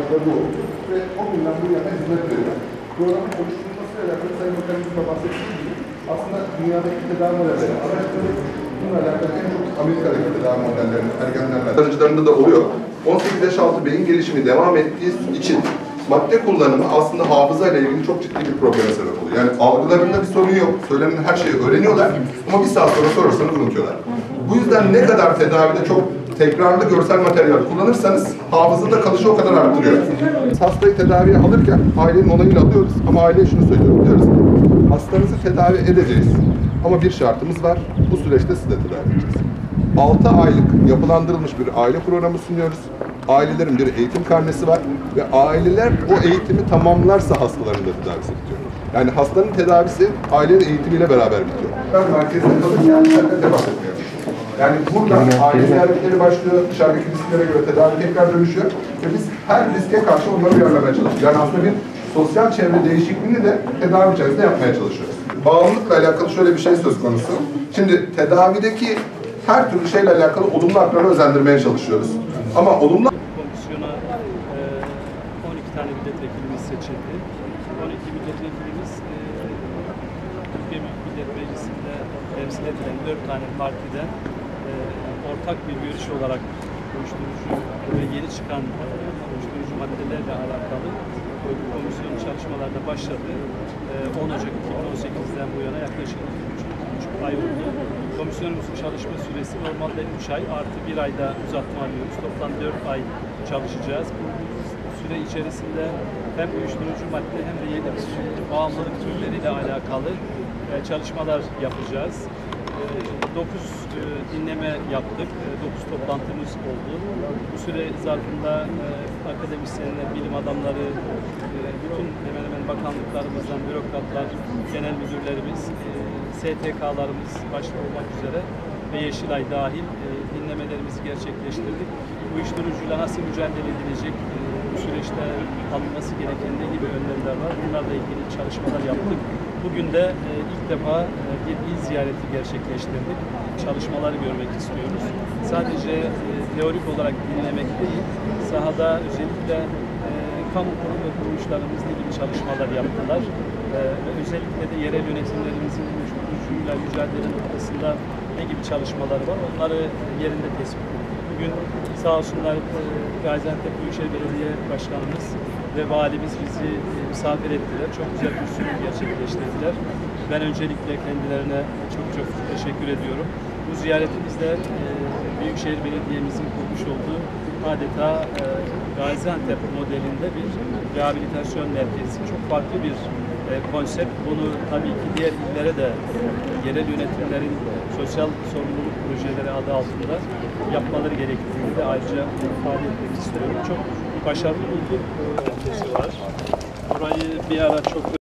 başladığı oldu ve o günden bu yana hizmet veriyor. Programın oluşturulmasıyla alakalı Sayın Bakanımızın da bahsettiği gibi aslında dünyadaki tedavi modelleri araştırdık. Bununla alakalı en çok Amerika'daki tedavi modellerinin ergenlerle öğrencilerinde de oluyor. 18 yaş altı beyin gelişimi devam ettiği için madde kullanımı aslında hafıza ile ilgili çok ciddi bir probleme sebep oluyor. Yani algılarında bir sorun yok. Söylenen her şeyi öğreniyorlar ama bir saat sonra sorarsanız unutuyorlar. Bu yüzden ne kadar tedavide çok tekrarlı görsel materyal kullanırsanız hafızada kalışı o kadar arttırıyor. Biz hastayı tedaviye alırken ailenin onayını alıyoruz ama aileye şunu söylüyoruz. Diyoruz ki hastanızı tedavi edeceğiz ama bir şartımız var. Bu süreçte siz de tedavi edeceğiz. 6 aylık yapılandırılmış bir aile programı sunuyoruz. Ailelerin bir eğitim karnesi var ve aileler o eğitimi tamamlarsa hastaların da tedavisi bitiyor. Yani hastanın tedavisi ailenin eğitimiyle beraber bitiyor. Ben merkezde kalırken seninle temas etmiyor. Yani buradan aile ziyaretleri başlıyor, dışarıdaki risklere göre tedavi tekrar dönüşüyor ve biz her riske karşı onları uyarlamaya çalışıyoruz. Yani aslında bir sosyal çevre değişikliğini de tedavi içerisinde yapmaya çalışıyoruz. Bağımlılıkla alakalı şöyle bir şey söz konusu. Şimdi tedavideki her türlü şeyle alakalı olumlu hakları özendirmeye çalışıyoruz. Ama olumlu komisyona 12 tane milletvekilimiz seçildi. 12 milletvekilimiz Türkiye Büyük Millet Meclisi'nde temsil edilen 4 tane partiden ortak bir görüş olarak uyuşturucu ve yeni çıkan uyuşturucu maddelerle alakalı komisyon çalışmalarına başladı. 10 Ocak 2018'den bu yana yaklaşık 2,5 ay oldu. Komisyonumuzun çalışma süresi normalde 3 ay artı 1 ayda uzatma alıyoruz. Toplam 4 ay çalışacağız. Bu süre içerisinde hem uyuşturucu madde hem de yeni bağımlılık türleriyle alakalı çalışmalar yapacağız. 9 dinleme yaptık. 9 toplantımız oldu. Bu süre zarfında akademisyenler, bilim adamları, bütün hemen hemen bakanlıklarımızdan bürokratlar, genel müdürlerimiz, STK'larımız başta olmak üzere ve Yeşilay dahil dinlemelerimizi gerçekleştirdik. Uyuşturucuyla nasıl mücadele edilecek, bu süreçte alınması gereken ne gibi önlemler var, bunlarla ilgili çalışmalar yaptık. Bugün de ilk defa bir il ziyareti gerçekleştirdik. Çalışmaları görmek istiyoruz. Sadece teorik olarak dinlemek değil, sahada özellikle kamu kurum ve kuruluşlarımız ne gibi çalışmalar yaptılar. Özellikle de yerel yönetimlerimizin uyuşturucuyla mücadele noktasında ne gibi çalışmaları var, onları yerinde tespit ettik. Bugün sağ olsunlar Gaziantep Büyükşehir Belediye Başkanımız ve valimiz bizi misafir ettiler. Çok güzel bir sunum gerçekleştirdiler. Ben öncelikle kendilerine çok teşekkür ediyorum. Bu ziyaretimizde Büyükşehir Belediye'mizin kurmuş olduğu adeta Gaziantep modelinde bir rehabilitasyon merkezi. Çok farklı bir konsept. Bunu tabii ki diğer illere de yerel yönetimlerin sosyal sorumluluk projeleri adı altında yapmaları gerektiğini de ayrıca ifade etmek istiyorum. Çok başarılı bir merkezi var. Burayı bir ara çok